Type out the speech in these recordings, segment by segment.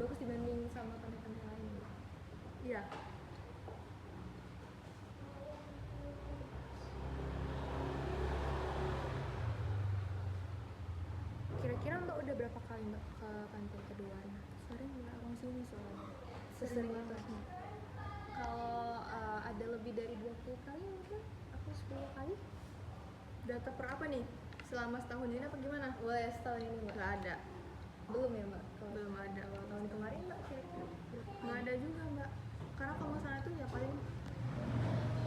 bagus dibanding sama pantai-pantai lain. Iya. Kira-kira Mbak udah berapa kali Mbak ke pantai Keduanya? Sering nggak orang sini soalnya. Sesering itu. banget. Kalau ada lebih dari 20 kali mungkin aku 10 kali. Data per apa nih? Selama setahun ini apa gimana? Boleh setahun ini Mbak? Nggak ada. Belum ya Mbak? Belum ada. Kalau tahun kemarin Mbak kira-kira? Nggak ada juga Mbak. Karena kalau ke sana tuh ya paling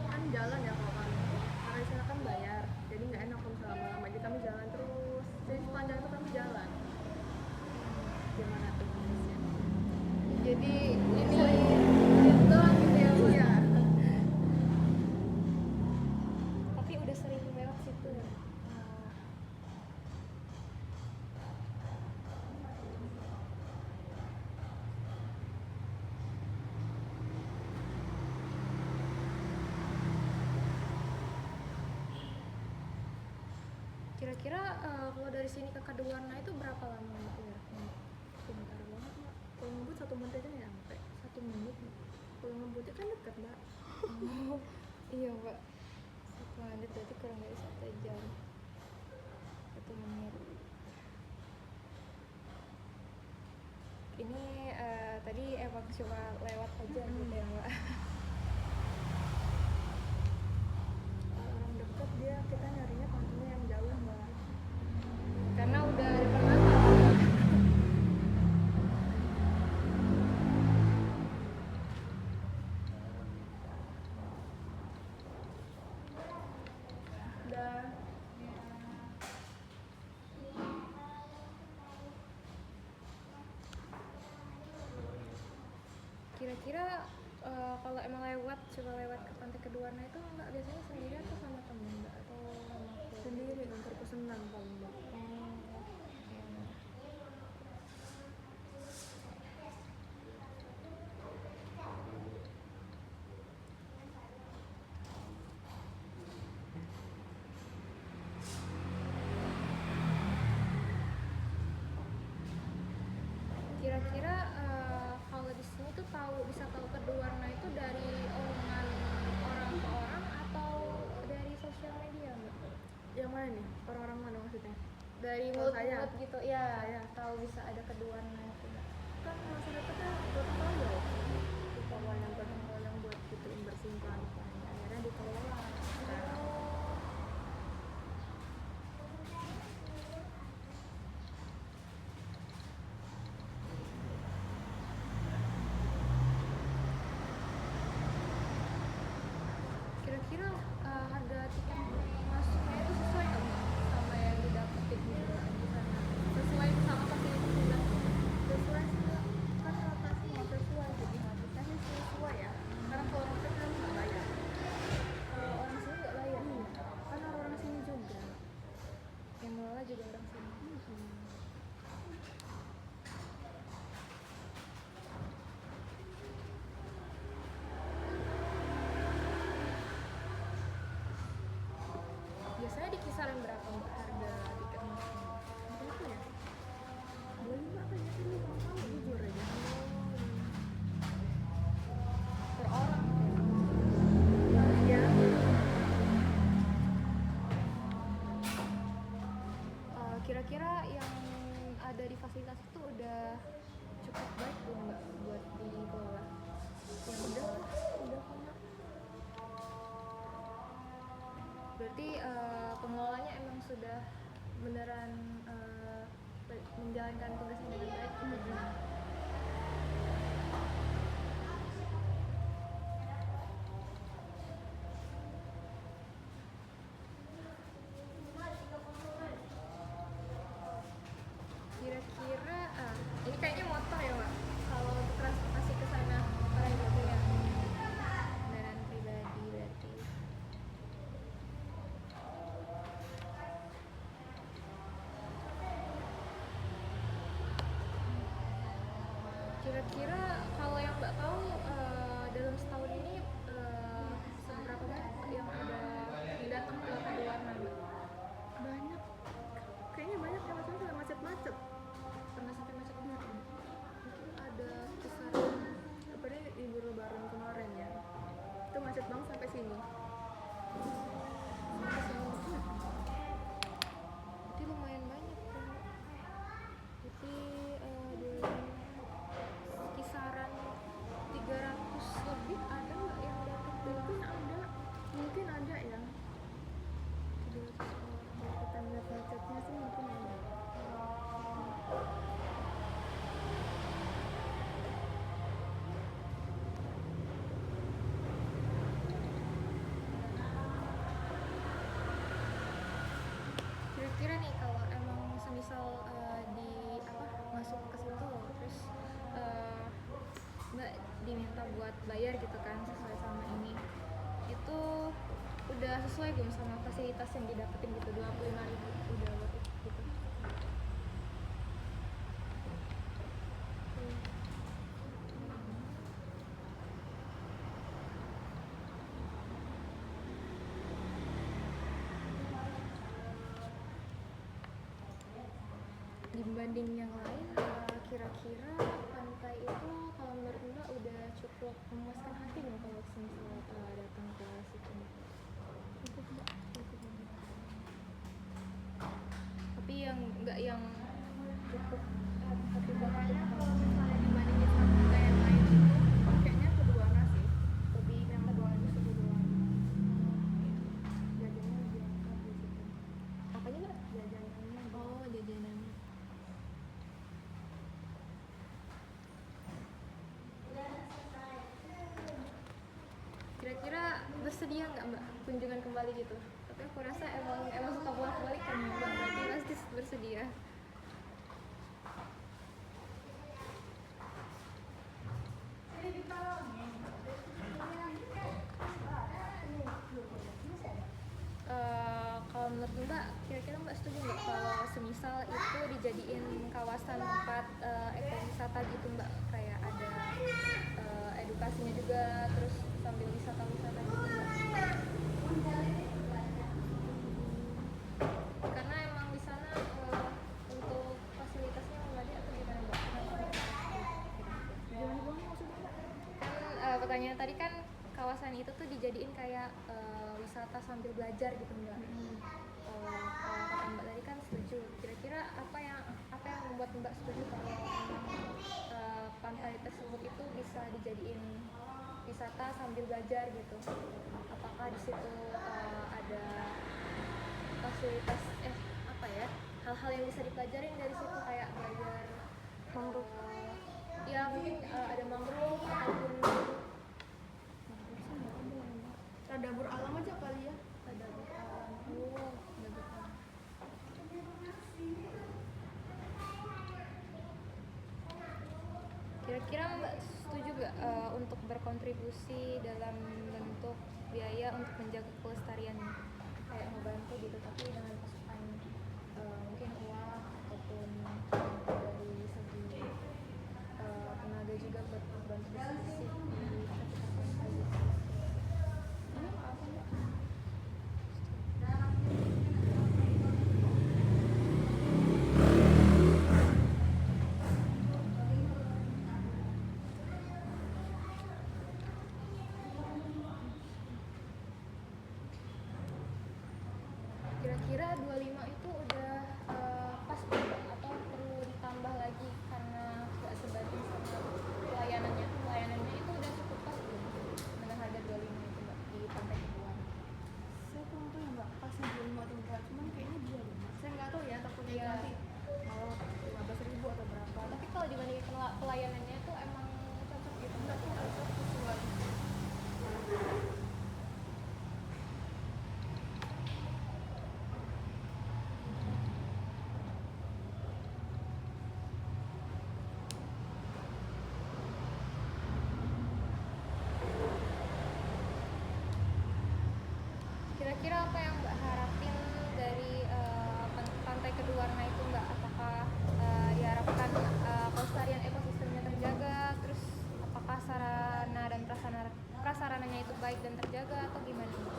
kan jalan ya kalau kami. Karena di sana kan bayar, jadi nggak enak kalau misalnya lama-lama. Jadi kami jalan terus. Jadi sepanjang itu kami jalan. Gimana tuh bisnisnya? Jadi ini Lihat doang gitu ya Mbak? iya. Tapi udah sering lewat situ ya? Kira-kira kalau dari sini ke Kaduwarna itu berapa lama Mbak? Ya, Sebentar banget Mbak. Kalau ngebut 1 menit aja nyampe. 1 menit Mbak? Kalau ngebutnya kan dekat Mbak. Oh, iya Mbak. 1 menit berarti kurang dari 1 jam. 1 menit. Ini tadi emang cuma lewat aja gitu ya Mbak. Kalau orang dekat dia kita nyarinya pantainya yang jauh Mbak. Karena udah pernah Mbak. Udah. Kira-kira kalau emang coba lewat ke Pantai Keduana itu Mbak biasanya sendiri atau sama temen Mbak? Atau sama keluarga? Sendiri antar pesanan paling Mbak. Oh, iya. Kira-kira kalau di sini tuh bisa tahu Keduana itu dari omongan orang ke orang atau dari sosial media Mbak? Yang mana nih? Orang-orang mana maksudnya? Dari Kalau mulut-mulut saya? gitu ya, Saya? tahu bisa ada Keduana itu Mbak. Kan masyarakatnya gotong royong. Gotong royong buat gituin bersihin pantai. Akhirnya dikelola. Kira-kira harga tiket masuknya itu sesuai nggak Mbak sama yang didapetin di sana? Sesuai sama fasilitas juga? Sesuai sih Mbak. Kan rotasi nggak sesuai. Jadi harusnya sih sesuai ya. Karena kalau roket kan nggak bayar. Kalau orang sini nggak bayar? Iya. Kan orang sini juga. Yang mengelola juga orang sini. Biasanya di kisaran berapa Mbak harga tiket masuknya? Berapa ya? 25 kayaknya sih lu nggak tahu jujur aja. Per orang? Iya. Kira-kira yang ada di fasilitas itu udah cukup baik belum Mbak buat dikelola? Ya udah Mbak. Berarti pengelolanya emang sudah beneran menjalankan tugasnya dengan baik gitu ya? Kira-kira ini kayaknya motor ya Mbak kalau untuk transportasi ke sana para gitu ya, kendaraan pribadi berarti. Kira-kira kalau yang Mbak tahu dalam setahun ini seberapa banyak yang datang ke Kaduwarna Mbak? Banyak. Kayaknya banyak yang macam macet-macet. Pernah sampai macet banget? Mungkin ada buat bayar gitu kan sesuai sama ini, itu udah sesuai belum sama fasilitas yang didapetin gitu? 25.000 udah worth it gitu? Dibanding yang lain, kira-kira pantai itu kalau menurut Mbak udah cukup memuaskan hati belum kalau misalnya datang ke situ? Cukup Mbak, cukup banget. Tapi yang enggak yang Cukup happy banget ya. Kalau misalnya dibandingin sama pantai yang lain itu kayaknya keduanya sih, lebih yang kedua itu seru doang. Jajannya lebih lengkap di situ. apanya Mbak? Jajanannya Oh, jajanannya. Kira-kira bersedia nggak Mbak kunjungan kembali gitu? Tapi aku rasa emang suka bolak-balik kan Mbak, berarti pasti bersedia. Kalau menurut Mbak, kira-kira Mbak setuju nggak kalau semisal itu dijadiin kawasan tempat ekowisata gitu Mbak, kayak ada edukasinya juga, terus sambil wisata-wisata gitu Mbak? Karena emang di sana untuk fasilitasnya memadai atau gimana Mbak? Kenapa Mbak? Gimana bang maksudnya Mbak? Kan pertanyaan tadi kan kawasan itu tuh dijadiin kayak wisata sambil belajar gitu Mbak. Kalau kata Mbak tadi kan setuju. Kira-kira apa yang membuat Mbak setuju kalau pantai tersebut itu bisa dijadiin wisata sambil belajar gitu? Apakah di situ ada fasilitas apa ya, hal-hal yang bisa dipelajarin dari situ kayak belajar Mangrove. ya mungkin ada mangrove ataupun Tadabur alam aja kali ya. ada alam. Ada alam. Kira-kira Mbak setuju gak untuk berkontribusi dalam bentuk biaya untuk menjaga kelestarian, kayak ngebantu gitu tapi dengan pasukan mungkin uang ataupun dari segi tenaga juga buat membantu diskusi di sekitar pantai gitu. Ini apa Mbak? Kira-kira 25 itu udah pas Mbak, atau perlu ditambah lagi karena nggak sebanding sama pelayanannya? Pelayanannya itu udah cukup pas belum dengan harga 25 itu Mbak di Pantai Kebuan? Saya kurang tahu ya Mbak, pasti belum mau tinggal, cuman kayaknya dia deh Mbak. Saya nggak tahu ya, takutnya Iya. nanti malah 15.000 atau berapa. Tapi kalau dibandingin pelayanannya itu emang cocok gitu Enggak Mbak? tuh harus sesuai. Kira-kira apa yang Mbak harapin dari Pantai Keduarna itu Mbak? Apakah diharapkan kelestarian ekosistemnya terjaga, terus apakah sarana dan prasarananya itu baik dan terjaga atau gimana Mbak?